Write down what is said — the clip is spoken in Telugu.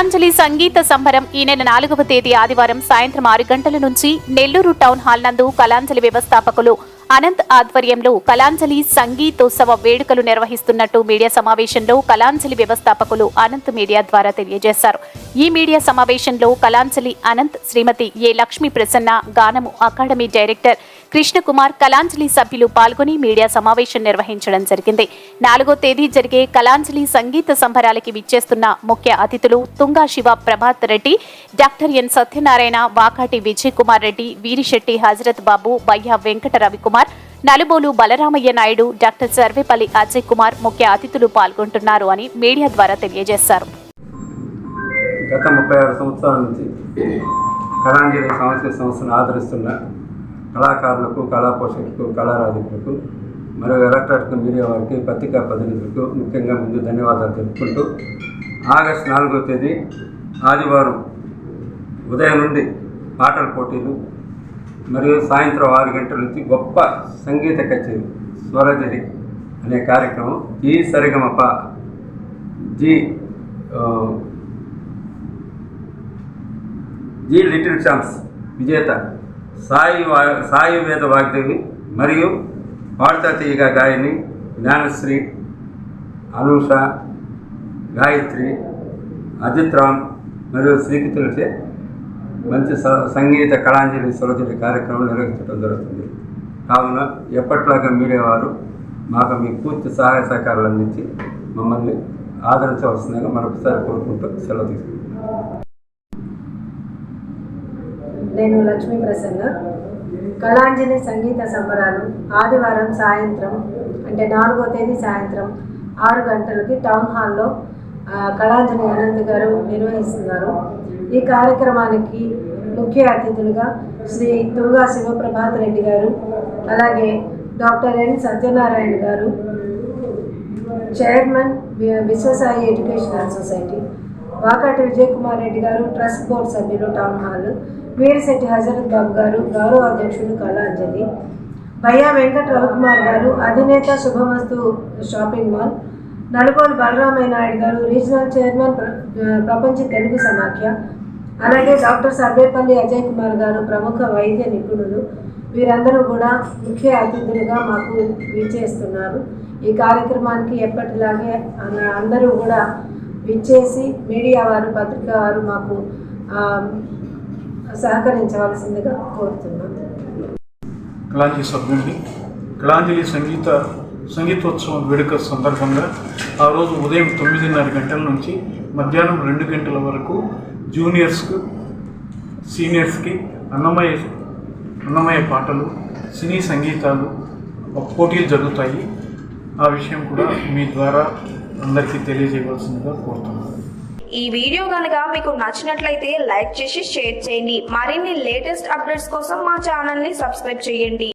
కళాంజలి సంగీత సంబరం ఈ నెల 4వ తేదీ ఆదివారం సాయంత్రం 6 గంటల నుంచి నెల్లూరు టౌన్ హాల్ నందు కళాంజలి వ్యవస్థాపకులు అనంత్ ఆధ్వర్యంలో కళాంజలి సంగీతోత్సవ వేడుకలు నిర్వహిస్తున్నట్టు మీడియా సమావేశంలో కళాంజలి వ్యవస్థాపకులు అనంత్ మీడియా ద్వారా తెలియజేశారు. ఈ మీడియా సమావేశంలో కళాంజలి అనంత్, శ్రీమతి ఏ లక్ష్మీ ప్రసన్న, గానము అకాడమీ డైరెక్టర్ కృష్ణకుమార్, కళాంజలి సభ్యులు పాల్గొని మీడియా సమావేశం నిర్వహించడం జరిగింది. 4వ తేదీ జరిగే కళాంజలి సంగీత సంబరాలకి విచ్చేస్తున్న ముఖ్య అతిథులు తుంగా శివ ప్రభాత్ రెడ్డి, డాక్టర్ ఎన్ సత్యనారాయణ, వాకాటి విజయ్ కుమార్ రెడ్డి, వీరిశెట్టి హజరత్ బాబు, బయ్యా వెంకట రవికుమార్, నలుబోలు బలరామయ్య నాయుడు, డాక్టర్ సర్వేపల్లి అజయ్ కుమార్ ముఖ్య అతిథులు పాల్గొంటున్నారు అని మీడియా ద్వారా తెలియజేశారు. గత 36 సంవత్సరాల నుంచి కళాంజలి సాంస్కృతిక సంస్థను ఆదరిస్తున్న కళాకారులకు, కళా పోషకులకు, కళారాధికులకు, మరియు ఎలక్ట్రానిక్ మీడియా వారికి, పత్రికా ప్రతినిధులకు ముఖ్యంగా ముందు ధన్యవాదాలు తెలుపుకుంటూ ఆగస్టు 4వ తేదీ ఆదివారం ఉదయం నుండి పాటల పోటీలు మరియు సాయంత్రం 6 గంటల నుంచి గొప్ప సంగీత కచేరీ స్వరజరి అనే కార్యక్రమం ఈ సరిగమప జీ లిటిల్ ఛాంప్స్ విజేత సాయి వేద వాగ్దేవి మరియు పాడుతా తీయగా గాయని జ్ఞానశ్రీ, అనూష, గాయత్రి, అజిత్ రామ్ మరియు శ్రీకృతులచే మంచి సంగీత కళాంజలి స్వరజరి కార్యక్రమం నిర్వహించడం జరుగుతుంది. కావున ఎప్పట్లాగా మీడియా వారు మాకు మీ పూర్తి సహాయ సహకారాలు అందించి మమ్మల్ని ఆదరించవలసిందిగా మరొకసారి కోరుకుంటూ సెలవు తీసుకుంటున్నాను. నేను లక్ష్మీ ప్రసన్న. కళాంజలి సంగీత సంబరాలు ఆదివారం సాయంత్రం అంటే 4వ తేదీ సాయంత్రం 6 గంటలకి టౌన్ హాల్లో కళాంజలి అనంత్ గారు నిర్వహిస్తున్నారు. ఈ కార్యక్రమానికి ముఖ్య అతిథులుగా శ్రీ తుంగా శివప్రభాత్ రెడ్డి గారు, అలాగే డాక్టర్ ఎన్ సత్యనారాయణ గారు, chairman Viswasai educational society, Vakati Vijay Kumar Reddy గారు, ట్రస్ట్ బోర్డు సభ్యులు టౌన్ హాల్, వీరిశెట్టి హజరత్ బాబు గారు, గౌరవ అధ్యక్షుడు కళాంజలి, బయ్యా వెంకట రవికుమార్ గారు, అధినేత శుభమస్తు షాపింగ్ మాల్, నలుబోలు బలరామయ్య నాయుడు గారు, రీజనల్ చైర్మన్ ప్రపంచ తెలుగు సమాఖ్య, అలాగే డాక్టర్ సర్వేపల్లి అజయ్ కుమార్ గారు, ప్రముఖ వైద్య నిపుణులు, వీరందరూ కూడా ముఖ్య అతిథులుగా మాకు విచ్చేస్తున్నారు. ఈ కార్యక్రమానికి ఎప్పటిలాగే అందరూ కూడా విచ్చేసి మీడియా వారు, పత్రికా వారు మాకు సహకరించవలసిందిగా కోరుతున్నాను. కళాంజలి సభ్యుడిని కళాంజలి సంగీతోత్సవం వేడుక సందర్భంగా ఆ రోజు ఉదయం 9:30 గంటల నుంచి మధ్యాహ్నం 2 గంటల వరకు జూనియర్స్కు, సీనియర్స్కి అన్నమయ్య పాటలు, సినీ సంగీతాలు పోటీలు జరుగుతాయి. ఆ విషయం కూడా మీ ద్వారా అందరికీ తెలియజేయవలసిందిగా కోరుతున్నాను. ఈ వీడియో కనుక మీకు నచ్చినట్లయితే లైక్ చేసి షేర్ చేయండి. మరిన్ని లేటెస్ట్ అప్డేట్స్ కోసం మా ఛానల్ని సబ్స్క్రైబ్ చేయండి.